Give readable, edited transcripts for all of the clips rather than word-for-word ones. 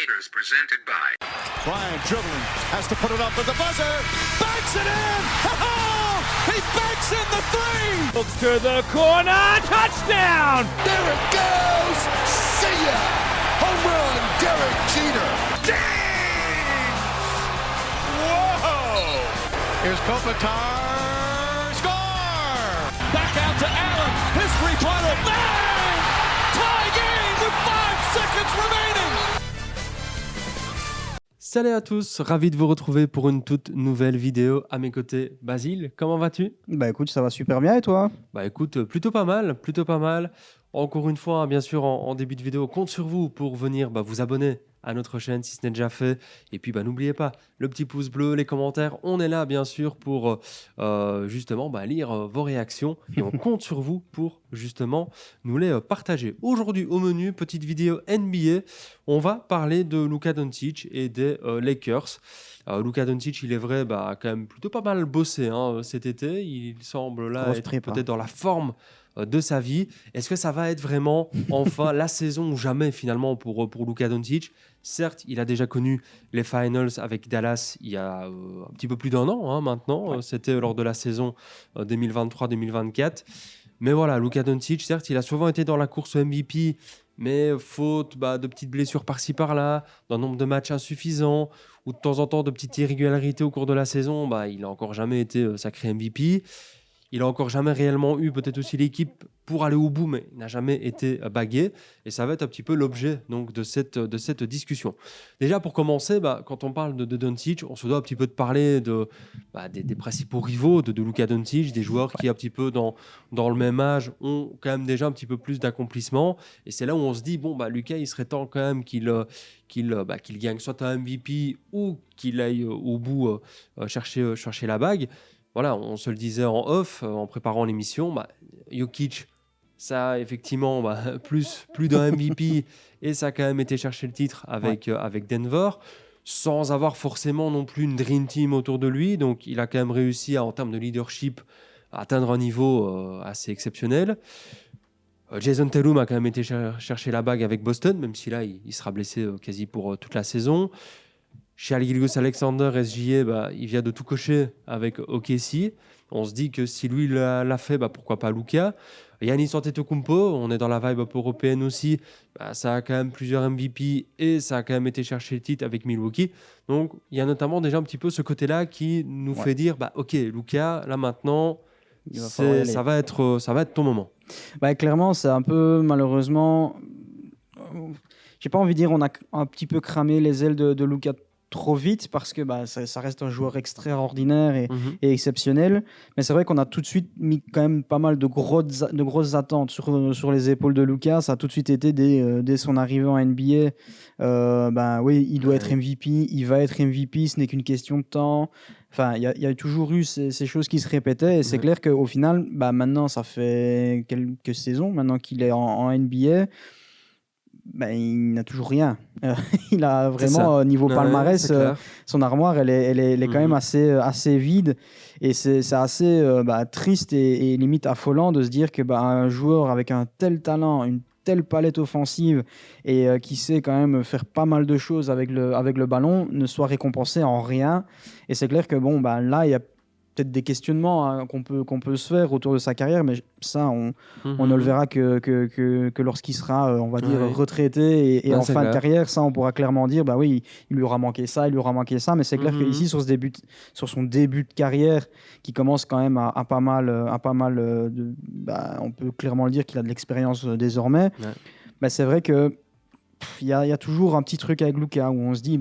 Haters presented by Bryant dribbling, has to put it up at the buzzer, banks it in! Oh, he banks in the three! Looks to the corner, touchdown! There it goes! See ya! Home run, Derek Jeter! Dang! Whoa! Here's Kopitar, score! Back out to Allen, his three-pointer, bang! Tie game with 5 seconds remaining! Salut à tous, ravi de vous retrouver pour une toute nouvelle vidéo. À mes côtés, Basile, comment vas-tu? Bah écoute, ça va super bien et toi? Bah écoute, plutôt pas mal, plutôt pas mal. Encore une fois, bien sûr, en début de vidéo, compte sur vous pour venir vous abonner à notre chaîne si ce n'est déjà fait. Et puis n'oubliez pas, le petit pouce bleu, les commentaires, on est là bien sûr pour justement lire vos réactions. Et on compte sur vous pour justement nous les partager. Aujourd'hui au menu, petite vidéo NBA, on va parler de Luka Doncic et des Lakers. Luka Doncic, il est vrai, quand même plutôt pas mal bossé cet été. Il semble là Grosse être prépa. peut-être dans la forme de sa vie. Est-ce que ça va être vraiment enfin la saison ou jamais finalement pour Luka Doncic? Certes, il a déjà connu les finals avec Dallas il y a un petit peu plus d'1 an maintenant. C'était lors de la saison 2023-2024. Mais voilà, Luka Doncic, certes, il a souvent été dans la course au MVP, mais faute de petites blessures par-ci par-là, d'un nombre de matchs insuffisant, ou de temps en temps de petites irrégularités au cours de la saison, il n'a encore jamais été sacré MVP. Il n'a encore jamais réellement eu peut-être aussi l'équipe pour aller au bout, mais il n'a jamais été bagué. Et ça va être un petit peu l'objet donc, de cette discussion. Déjà, pour commencer, quand on parle de Doncic, on se doit un petit peu de parler des principaux rivaux de Luka Doncic, des joueurs qui, un petit peu dans le même âge, ont quand même déjà un petit peu plus d'accomplissement. Et c'est là où on se dit, Luka, il serait temps quand même qu'il gagne soit un MVP ou qu'il aille au bout chercher la bague. Voilà, on se le disait en off, en préparant l'émission, Jokic, ça a effectivement plus d'un MVP et ça a quand même été chercher le titre avec Denver, sans avoir forcément non plus une dream team autour de lui. Donc il a quand même réussi en termes de leadership, à atteindre un niveau assez exceptionnel. Jason Tatum a quand même été chercher la bague avec Boston, même si là il sera blessé quasi pour toute la saison. Shai Gilgeous-Alexander, SGA, il vient de tout cocher avec OKC. On se dit que si lui l'a fait, pourquoi pas Luka. Giannis Antetokounmpo, on est dans la vibe un peu européenne aussi. Ça a quand même plusieurs MVP et ça a quand même été chercher le titre avec Milwaukee. Donc il y a notamment déjà un petit peu ce côté-là qui nous fait dire ok, Luka, là maintenant, ça va être ton moment. Clairement, c'est un peu malheureusement. J'ai pas envie de dire on a un petit peu cramé les ailes de Luka trop vite parce que ça reste un joueur extraordinaire et exceptionnel, mais c'est vrai qu'on a tout de suite mis quand même pas mal de grosses attentes sur les épaules de Luka. Ça a tout de suite été dès son arrivée en NBA, oui, il doit être MVP, il va être MVP, ce n'est qu'une question de temps. Enfin, il y a toujours eu ces choses qui se répétaient et c'est clair qu'au final, maintenant ça fait quelques saisons maintenant qu'il est en NBA. Il n'a toujours rien. Il a vraiment, niveau palmarès, son armoire, elle est quand même assez vide. Et c'est assez triste et limite affolant de se dire qu'un joueur avec un tel talent, une telle palette offensive et qui sait quand même faire pas mal de choses avec le ballon ne soit récompensé en rien. Et c'est clair que là, il y a peut-être des questionnements qu'on peut se faire autour de sa carrière, mais ça, on ne le verra que lorsqu'il sera, on va dire, retraité et en fin de carrière. Ça, on pourra clairement dire, oui, il lui aura manqué ça, mais c'est clair qu'ici, sur son début de carrière, qui commence quand même à pas mal on peut clairement le dire qu'il a de l'expérience désormais, c'est vrai que il y a toujours un petit truc avec Luka où on se dit,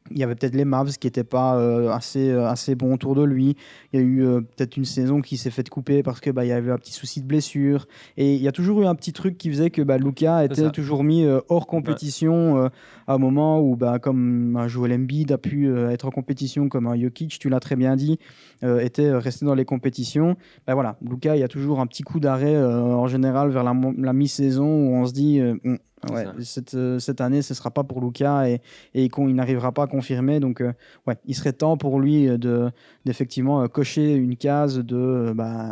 il y avait peut-être les Mavs qui n'étaient pas assez bons autour de lui. Il y a eu peut-être une saison qui s'est fait couper parce qu'il y avait un petit souci de blessure. Et il y a toujours eu un petit truc qui faisait que Luka était toujours mis hors compétition à un moment où, comme un Joel Embiid a pu être en compétition, comme un Jokic, tu l'as très bien dit, était resté dans les compétitions. Luka, il y a toujours un petit coup d'arrêt en général vers la mi-saison où on se dit... cette année, ce ne sera pas pour Luka et qu'il n'arrivera pas à confirmer. Donc, il serait temps pour lui d'effectivement cocher une case,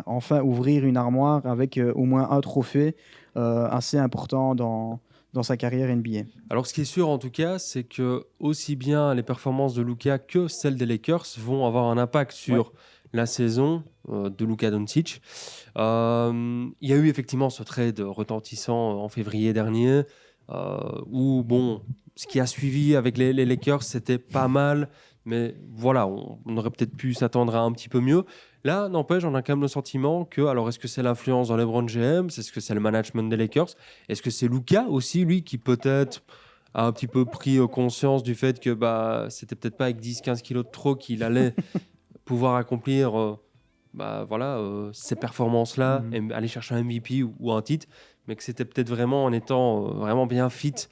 enfin ouvrir une armoire avec au moins un trophée assez important dans dans sa carrière NBA. Alors, ce qui est sûr, en tout cas, c'est que aussi bien les performances de Luka que celles des Lakers vont avoir un impact sur la saison de Luka Doncic. Il y a eu effectivement ce trade retentissant en février dernier, où, bon, ce qui a suivi avec les Lakers, c'était pas mal, mais voilà, on aurait peut-être pu s'attendre à un petit peu mieux. Là, n'empêche, on a quand même le sentiment que, alors, est-ce que c'est l'influence dans LeBron James? Est-ce que c'est le management des Lakers? Est-ce que c'est Luka aussi, lui, qui peut-être a un petit peu pris conscience du fait que c'était peut-être pas avec 10-15 kilos de trop qu'il allait pouvoir accomplir ces performances-là, et aller chercher un MVP ou un titre, mais que c'était peut-être vraiment en étant vraiment bien fit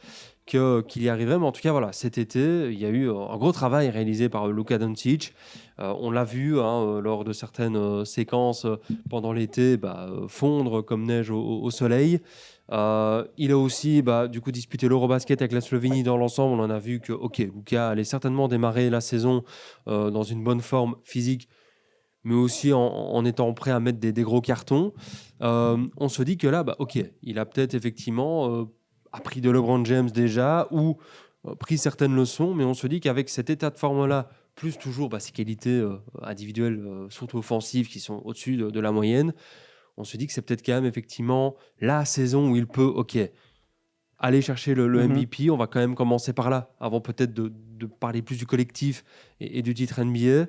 qu'il y arriverait. Mais en tout cas, voilà, cet été, il y a eu un gros travail réalisé par Luka Doncic. On l'a vu lors de certaines séquences pendant l'été fondre comme neige au soleil. Il a aussi du coup disputé l'Eurobasket avec la Slovénie dans l'ensemble. On en a vu que Luka allait certainement démarrer la saison dans une bonne forme physique, mais aussi en étant prêt à mettre des gros cartons. On se dit que là, il a peut-être effectivement appris de LeBron James déjà, ou pris certaines leçons, mais on se dit qu'avec cet état de forme-là, plus toujours ses qualités individuelles, surtout offensives, qui sont au-dessus de la moyenne, on se dit que c'est peut-être quand même effectivement la saison où il peut aller chercher le MVP. On va quand même commencer par là, avant peut-être de parler plus du collectif et du titre NBA.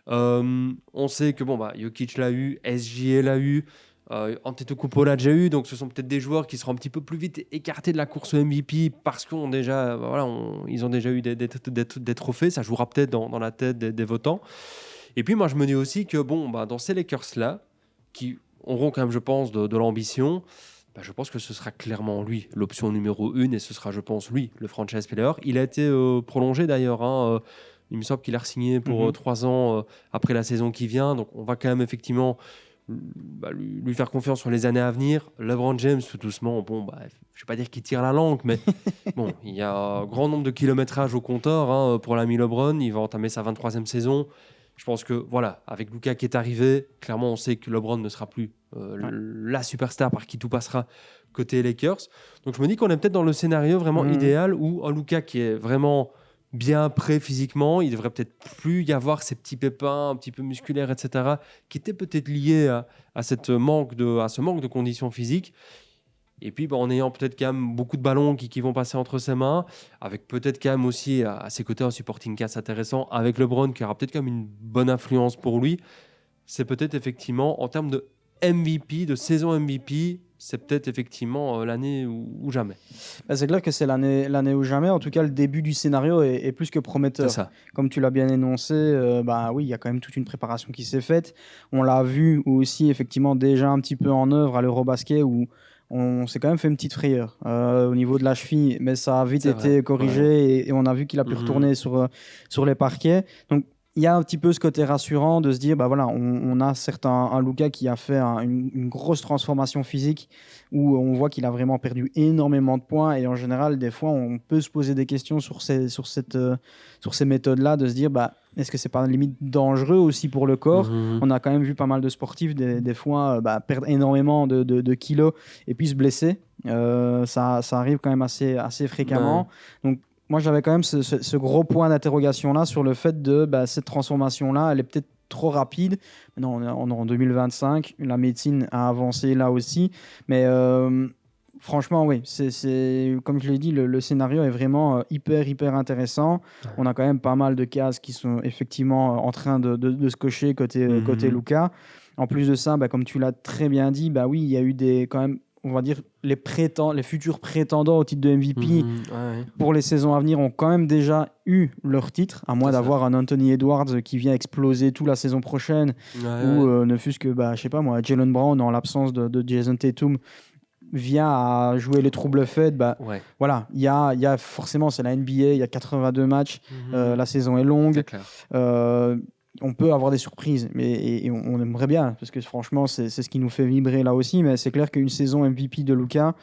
On sait que Jokic l'a eu, SGA l'a eu, Antetokounmpo l'a déjà eu, donc ce sont peut-être des joueurs qui seront un petit peu plus vite écartés de la course au MVP parce qu'ils ont déjà eu des trophées. Ça jouera peut-être dans la tête des votants. Et puis moi je me dis aussi que dans ces Lakers-là, qui auront quand même, je pense, de l'ambition, je pense que ce sera clairement lui l'option numéro 1, et ce sera, je pense, lui le franchise player. Il a été prolongé d'ailleurs, il me semble qu'il a re-signé pour 3 ans après la saison qui vient, donc on va quand même effectivement lui faire confiance sur les années à venir. LeBron James, tout doucement, je ne vais pas dire qu'il tire la langue, mais il y a un grand nombre de kilométrages au compteur pour l'ami LeBron. Il va entamer sa 23e saison. Je pense que avec Luka qui est arrivé, clairement on sait que LeBron ne sera plus la superstar par qui tout passera côté Lakers. Donc je me dis qu'on est peut-être dans le scénario vraiment idéal où un Luka qui est vraiment bien prêt physiquement, il devrait peut-être plus y avoir ces petits pépins un petit peu musculaires, etc., qui étaient peut-être liés à ce manque de conditions physiques. Et puis, en ayant peut-être quand même beaucoup de ballons qui vont passer entre ses mains, avec peut-être quand même aussi à ses côtés un supporting cast intéressant, avec LeBron qui aura peut-être quand même une bonne influence pour lui, c'est peut-être effectivement, en termes de MVP, de saison MVP, c'est peut-être effectivement l'année ou jamais. C'est clair que c'est l'année ou jamais. En tout cas, le début du scénario est plus que prometteur. C'est ça. Comme tu l'as bien énoncé, oui, il y a quand même toute une préparation qui s'est faite. On l'a vu aussi effectivement déjà un petit peu en œuvre à l'Eurobasket où on s'est quand même fait une petite frayeur au niveau de la cheville, mais ça a vite été corrigé et on a vu qu'il a pu retourner sur les parquets. Donc, il y a un petit peu ce côté rassurant de se dire, on a certes un Luka qui a fait une grosse transformation physique où on voit qu'il a vraiment perdu énormément de points, et en général, des fois, on peut se poser des questions sur ces méthodes-là, de se dire, est-ce que c'est pas limite dangereux aussi pour le corps? On a quand même vu pas mal de sportifs des fois perdre énormément de kilos et puis se blesser. Ça arrive quand même assez fréquemment. Donc, moi, j'avais quand même ce gros point d'interrogation-là sur le fait de cette transformation-là, elle est peut-être trop rapide. Non, on est en 2025, la médecine a avancé là aussi. Mais franchement, oui, c'est comme je l'ai dit, le scénario est vraiment hyper intéressant. Ouais. On a quand même pas mal de cases qui sont effectivement en train de se cocher côté Luka. En plus de ça, comme tu l'as très bien dit, oui, il y a eu quand même, on va dire, les futurs prétendants au titre de MVP pour les saisons à venir ont quand même déjà eu leur titre, à moins d'avoir un Anthony Edwards qui vient exploser toute la saison prochaine, ou ne fût-ce que, je sais pas moi, Jaylen Brown, en l'absence de Jason Tatum, vient à jouer les troubles faits. Voilà, il y a forcément, c'est la NBA, il y a 82 matchs, la saison est longue. C'est clair. On peut avoir des surprises, et on aimerait bien, parce que franchement, c'est ce qui nous fait vibrer là aussi. Mais c'est clair qu'une saison MVP de Luka,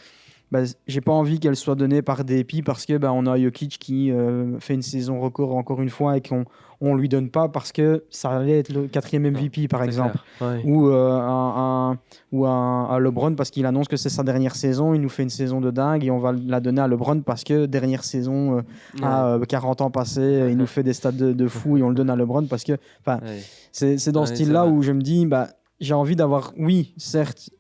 j'ai pas envie qu'elle soit donnée par dépit parce que on a Jokic qui fait une saison record encore une fois et qu'on lui donne pas parce que ça allait être le 4e MVP par exemple, ou un LeBron parce qu'il annonce que c'est sa dernière saison, il nous fait une saison de dingue et on va la donner à LeBron parce que dernière saison à 40 ans passés, il nous fait des stats de fou et on le donne à LeBron parce que c'est dans ce style-là où je me dis j'ai envie d'avoir, oui, certes,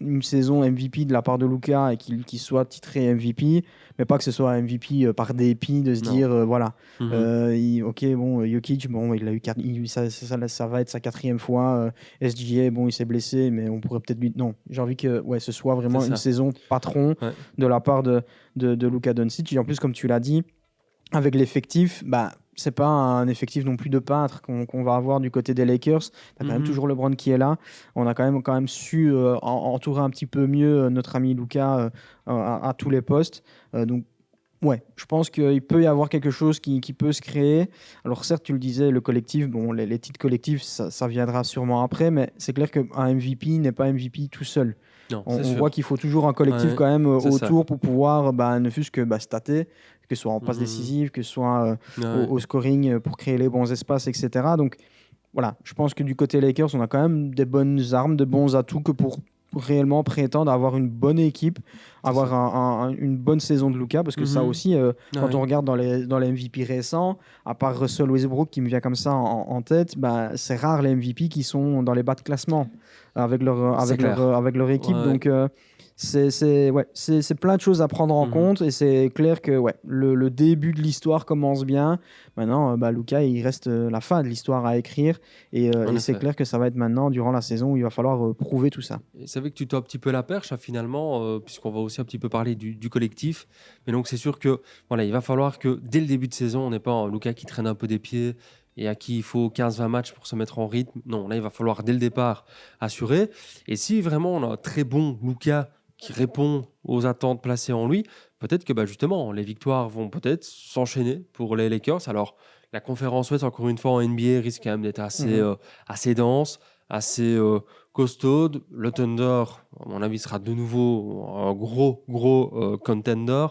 une saison MVP de la part de Luka et qu'il soit titré MVP, mais pas que ce soit MVP par dépit de se dire voilà, ok, bon, Jokic, bon, il a eu ça va être sa 4e fois, SGA, bon, il s'est blessé, mais on pourrait peut-être lui... Non, j'ai envie que ce soit vraiment une saison patron de la part de Luka Doncic. Et en plus, comme tu l'as dit, avec l'effectif, c'est pas un effectif non plus de peintre qu'on va avoir du côté des Lakers. T'as quand même toujours LeBron qui est là. On a quand même su entourer un petit peu mieux notre ami Luka à tous les postes. Donc, je pense qu'il peut y avoir quelque chose qui peut se créer. Alors certes, tu le disais, le collectif, bon, les titres collectifs, ça viendra sûrement après, mais c'est clair qu'un MVP n'est pas MVP tout seul. Non, on voit qu'il faut toujours un collectif quand même autour pour pouvoir, ne fût-ce que stater, que ce soit en passe décisive, que ce soit au scoring pour créer les bons espaces, etc. Donc voilà, je pense que du côté Lakers, on a quand même des bonnes armes, de bons atouts que pour réellement prétendre avoir une bonne équipe, avoir une bonne saison de Luka, parce que ça aussi, quand on regarde dans les MVP récents, à part Russell Westbrook qui me vient comme ça en tête, c'est rare les MVP qui sont dans les bas de classement avec leur équipe. Donc c'est plein de choses à prendre en compte et c'est clair que le début de l'histoire commence bien. Maintenant, Luka, il reste la fin de l'histoire à écrire et c'est clair que ça va être maintenant, durant la saison, où il va falloir prouver tout ça. Et c'est vrai que tu tends un petit peu la perche, finalement, puisqu'on va aussi un petit peu parler du collectif. Mais donc, c'est sûr que il va falloir que dès le début de saison, on n'ait pas un Luka qui traîne un peu des pieds et à qui il faut 15-20 matchs pour se mettre en rythme. Non, là, il va falloir dès le départ assurer. Et si vraiment on a un très bon Luka qui répond aux attentes placées en lui, peut-être que justement, les victoires vont peut-être s'enchaîner pour les Lakers. Alors, la conférence Ouest, encore une fois, en NBA, risque quand même d'être assez dense, assez costaude. Le Thunder, à mon avis, sera de nouveau un gros contender.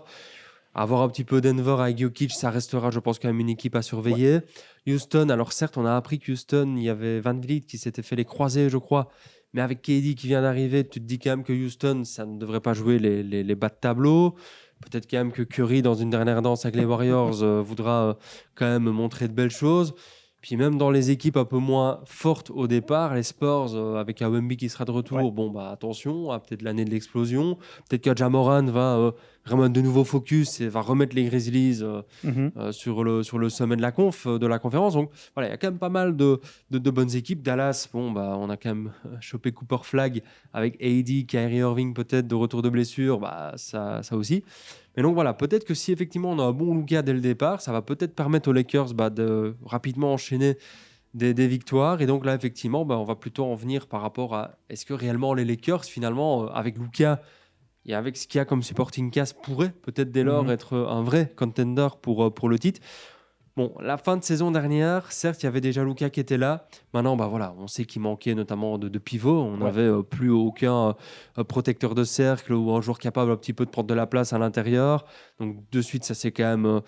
Avoir un petit peu Denver avec Jokic, ça restera, je pense, quand même une équipe à surveiller. Houston, alors certes, on a appris qu'Houston, il y avait Van Vliet qui s'était fait les croisés, je crois. Mais avec KD qui vient d'arriver, tu te dis quand même que Houston, ça ne devrait pas jouer les bas de tableau. Peut-être quand même que Curry, dans une dernière danse avec les Warriors, voudra quand même montrer de belles choses. Puis même dans les équipes un peu moins fortes au départ, les Spurs, avec un Wemby qui sera de retour, attention, peut-être l'année de l'explosion. Peut-être que Ja Morant va vraiment de nouveau focus et va remettre les Grizzlies sur le sommet de la conférence. Donc voilà, il y a quand même pas mal de bonnes équipes. Dallas, on a quand même chopé Cooper Flag avec AD, Kyrie Irving peut-être de retour de blessure, ça aussi. Mais donc voilà, peut-être que si effectivement on a un bon Luka dès le départ, ça va peut-être permettre aux Lakers de rapidement enchaîner des victoires. Et donc là, effectivement, on va plutôt en venir par rapport à est-ce que réellement les Lakers, finalement, avec Luka et avec ce qu'il y a comme supporting cast, pourraient peut-être dès lors être un vrai contender pour le titre. Bon, la fin de saison dernière, certes, il y avait déjà Luka qui était là. Maintenant, on sait qu'il manquait notamment de pivot. On n'avait plus aucun protecteur de cercle ou un joueur capable un petit peu de prendre de la place à l'intérieur. Donc, de suite, ça s'est quand même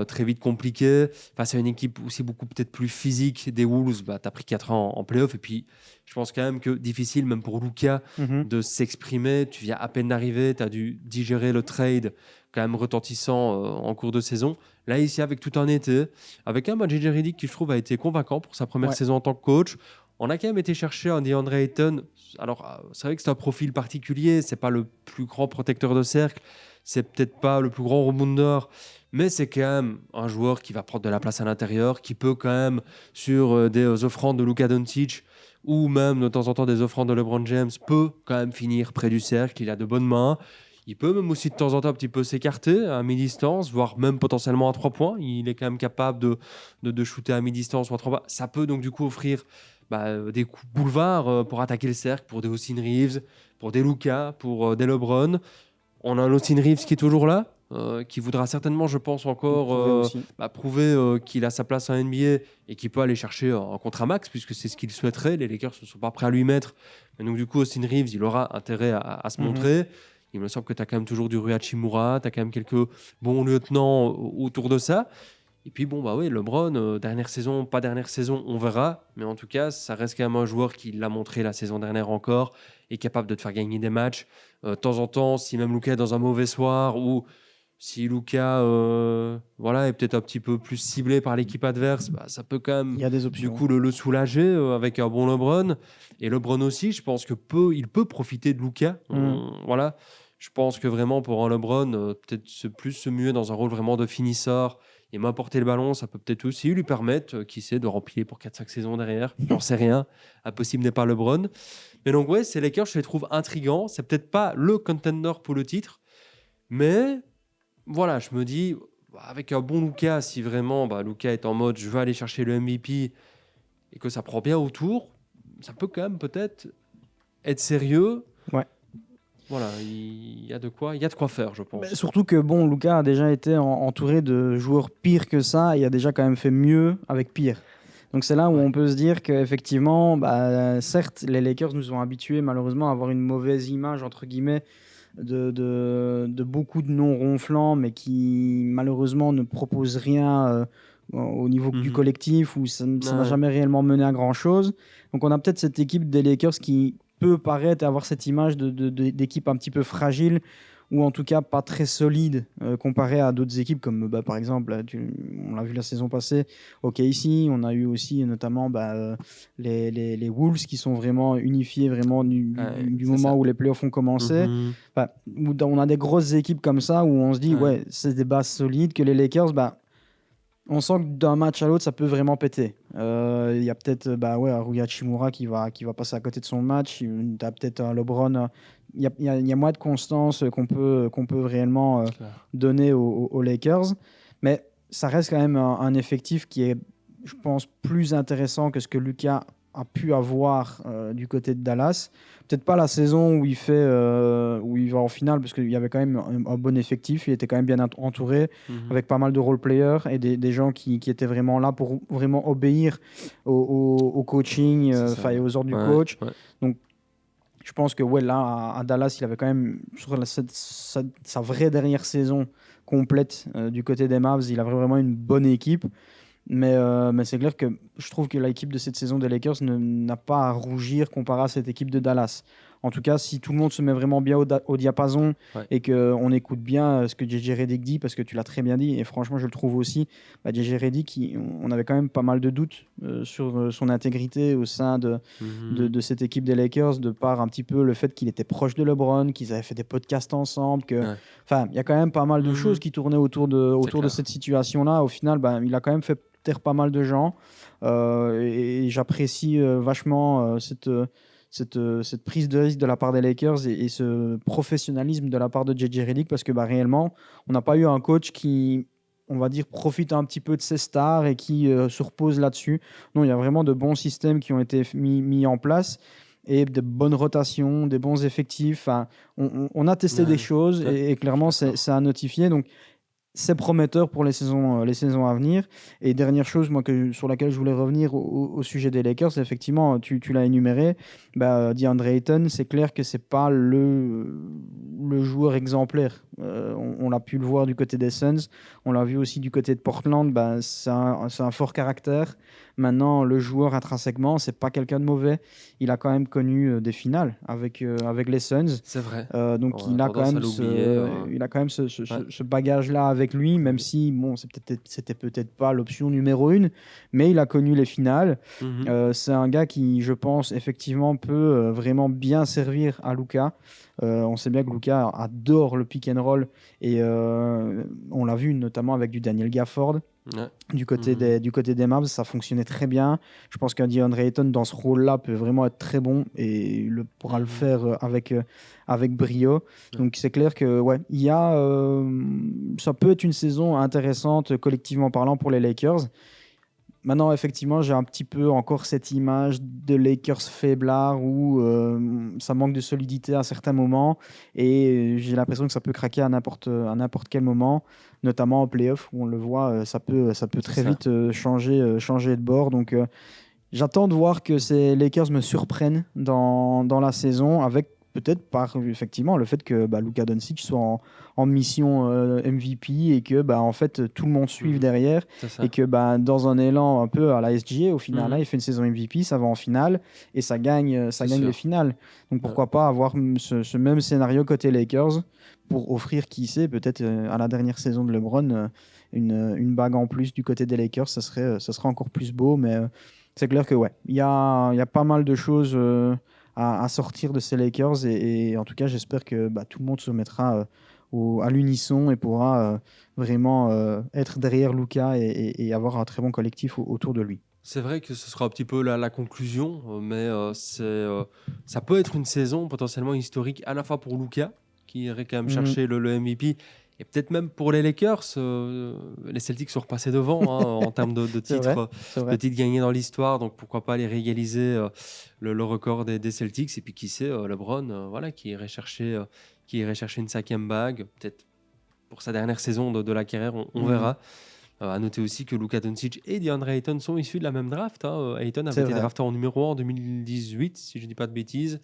très vite compliqué. Face à une équipe aussi beaucoup peut-être plus physique des Wolves, tu as pris 4 ans en play-off. Et puis, je pense quand même que difficile, même pour Luka, de s'exprimer. Tu viens à peine d'arriver, tu as dû digérer le trade quand même retentissant en cours de saison. Là, ici, avec tout un été, avec un JJ Redick qui, je trouve, a été convaincant pour sa première saison en tant que coach. On a quand même été chercher un DeAndre Ayton. Alors, c'est vrai que c'est un profil particulier. C'est pas le plus grand protecteur de cercle. C'est peut-être pas le plus grand rebounder. Mais c'est quand même un joueur qui va prendre de la place à l'intérieur, qui peut quand même, sur des offrandes de Luka Doncic ou même de temps en temps des offrandes de LeBron James, peut quand même finir près du cercle. Il a de bonnes mains. Il peut même aussi de temps en temps un petit peu s'écarter à mi-distance, voire même potentiellement à 3 points. Il est quand même capable de shooter à mi-distance ou à 3 points. Ça peut donc du coup offrir des coups boulevards pour attaquer le cercle, pour des Austin Reeves, pour des Luka, pour des LeBron. On a un Austin Reeves qui est toujours là, qui voudra certainement, je pense, encore prouver qu'il a sa place en NBA et qu'il peut aller chercher un contrat max, puisque c'est ce qu'il souhaiterait. Les Lakers ne sont pas prêts à lui mettre. Mais donc du coup, Austin Reeves, il aura intérêt à se montrer. Il me semble que tu as quand même toujours du Rui Hachimura, tu as quand même quelques bons lieutenants autour de ça. Et puis bon, bah oui, LeBron, dernière saison, pas dernière saison, on verra. Mais en tout cas, ça reste quand même un joueur qui l'a montré la saison dernière encore, est capable de te faire gagner des matchs. De temps en temps, si même Luka est dans un mauvais soir ou si Luka est peut-être un petit peu plus ciblé par l'équipe adverse, bah, ça peut quand même Il y a des options. du coup le soulager avec un bon LeBron. Et LeBron aussi, je pense que il peut profiter de Luka. Voilà. Je pense que vraiment pour un LeBron, peut-être se muer dans un rôle vraiment de finisseur et m'apporter le ballon, ça peut peut-être aussi lui permettre, qui sait, de remplir pour 4-5 saisons derrière. J'en sais rien. Impossible n'est pas LeBron. Mais donc, ouais, ces Lakers, je les trouve intrigants. C'est peut-être pas le contender pour le titre. Mais voilà, je me dis, avec un bon Luka, si vraiment Luka est en mode je veux aller chercher le MVP et que ça prend bien autour, ça peut quand même peut-être être sérieux. Ouais. Voilà, il y a de quoi faire, je pense. Mais surtout que Luka a déjà été entouré de joueurs pires que ça et a déjà quand même fait mieux avec pire. Donc c'est là où on peut se dire qu'effectivement, certes, les Lakers nous ont habitués malheureusement à avoir une mauvaise image, entre guillemets, de beaucoup de noms ronflants, mais qui malheureusement ne proposent rien au niveau du collectif, où ça n'a jamais réellement mené à grand-chose. Donc on a peut-être cette équipe des Lakers qui peut paraître avoir cette image d'équipe un petit peu fragile, ou en tout cas pas très solide comparé à d'autres équipes comme par exemple, on l'a vu la saison passée, OKC, on a eu aussi notamment les Wolves qui sont vraiment unifiés vraiment du moment où les playoffs ont commencé. Où on a des grosses équipes comme ça où on se dit c'est des bases solides que les Lakers, on sent que d'un match à l'autre, ça peut vraiment péter. Il y a peut-être Rui Hachimura qui va passer à côté de son match. Tu as peut-être un LeBron. Il y a moins de constance qu'on peut réellement donner aux Lakers. Mais ça reste quand même un effectif qui est, je pense, plus intéressant que ce que Luka a pu avoir du côté de Dallas. Peut-être pas la saison où il va en finale, parce qu'il y avait quand même un bon effectif, il était quand même bien entouré, avec pas mal de role-players et des gens qui étaient vraiment là pour vraiment obéir au coaching et aux ordres du coach. Donc je pense que là, à Dallas, il avait quand même, sur sa vraie dernière saison complète du côté des Mavs, il avait vraiment une bonne équipe. Mais c'est clair que je trouve que l'équipe de cette saison des Lakers n'a pas à rougir comparé à cette équipe de Dallas. En tout cas, si tout le monde se met vraiment bien au diapason et qu'on écoute bien ce que JJ Redick dit, parce que tu l'as très bien dit, et franchement, je le trouve aussi, JJ Redick, on avait quand même pas mal de doutes sur son intégrité au sein de cette équipe des Lakers, de par un petit peu le fait qu'il était proche de LeBron, qu'ils avaient fait des podcasts ensemble, il y a quand même pas mal de choses qui tournaient autour de cette situation-là. Au final, il a quand même fait taire pas mal de gens et j'apprécie vachement cette prise de risque de la part des Lakers et ce professionnalisme de la part de JJ Redick, parce que réellement on n'a pas eu un coach qui, on va dire, profite un petit peu de ses stars et qui se repose là-dessus. Non, il y a vraiment de bons systèmes qui ont été mis en place et de bonnes rotations, des bons effectifs. On a testé des choses et clairement c'est à notifier. Donc c'est prometteur pour les saisons à venir. Et dernière chose sur laquelle je voulais revenir au sujet des Lakers, effectivement, tu l'as énuméré, DeAndre Ayton, c'est clair que c'est pas le joueur exemplaire. On l'a pu le voir du côté des Suns, on l'a vu aussi du côté de Portland, c'est un fort caractère. Maintenant, le joueur intrinsèquement, c'est pas quelqu'un de mauvais. Il a quand même connu des finales avec les Suns. C'est vrai. Donc il a quand même ce bagage-là avec lui, même si c'était peut-être pas l'option numéro 1, mais il a connu les finales. C'est un gars qui, je pense, effectivement peut vraiment bien servir à Luka. On sait bien que Luka adore le pick and roll et on l'a vu notamment avec du Daniel Gafford. Du côté des Mavs, ça fonctionnait très bien. Je pense qu'un DeAndre Ayton dans ce rôle-là peut vraiment être très bon et il pourra le faire avec brio. Donc c'est clair que ça peut être une saison intéressante collectivement parlant pour les Lakers. Maintenant, effectivement, j'ai un petit peu encore cette image de Lakers faiblard où ça manque de solidité à certains moments et j'ai l'impression que ça peut craquer à n'importe quel moment, notamment en play-off où on le voit, ça peut très vite changer de bord. Donc, j'attends de voir que ces Lakers me surprennent dans la saison avec peut-être par effectivement le fait que Luka Doncic soit en mission MVP et que en fait tout le monde suive derrière et que dans un élan un peu à la SGA au final là, il fait une saison MVP, ça va en finale et ça gagne les finales. Donc pourquoi pas avoir ce même scénario côté Lakers pour offrir, qui sait, peut-être à la dernière saison de LeBron une bague en plus du côté des Lakers, ça serait encore plus beau, mais c'est clair que il y a pas mal de choses à sortir de ces Lakers et en tout cas j'espère que tout le monde se mettra à l'unisson et pourra vraiment être derrière Luka et avoir un très bon collectif autour de lui. C'est vrai que ce sera un petit peu la conclusion, mais ça peut être une saison potentiellement historique à la fois pour Luka, qui irait quand même chercher le MVP, et peut-être même pour les Lakers. Les Celtics sont repassés devant en termes de titres, de titres gagnés dans l'histoire, donc pourquoi pas aller réégaliser le record des Celtics, et puis qui sait, LeBron qui irait chercher une 5e bague, peut-être pour sa dernière saison de la carrière, on verra. À noter aussi que Luka Doncic et DeAndre Ayton sont issus de la même draft. Ayton avait été drafté en numéro 1 en 2018, si je ne dis pas de bêtises.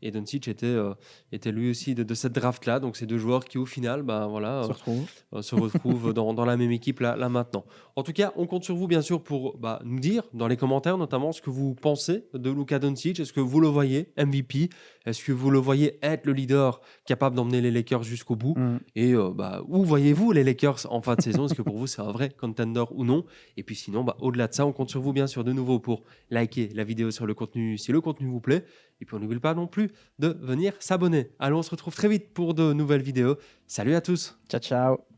Et Doncic était lui aussi de cette draft-là. Donc, ces deux joueurs qui, au final, se retrouvent dans la même équipe là maintenant. En tout cas, on compte sur vous, bien sûr, pour nous dire dans les commentaires, notamment, ce que vous pensez de Luka Doncic. Est-ce que vous le voyez MVP? Est-ce que vous le voyez être le leader capable d'emmener les Lakers jusqu'au bout? Et où voyez-vous les Lakers en fin de saison? Est-ce que pour vous, c'est un vrai contender ou non? Et puis sinon, au-delà de ça, on compte sur vous bien sûr de nouveau pour liker la vidéo sur le contenu si le contenu vous plaît. Et puis on n'oublie pas non plus de venir s'abonner. Allons, on se retrouve très vite pour de nouvelles vidéos. Salut à tous. Ciao, ciao.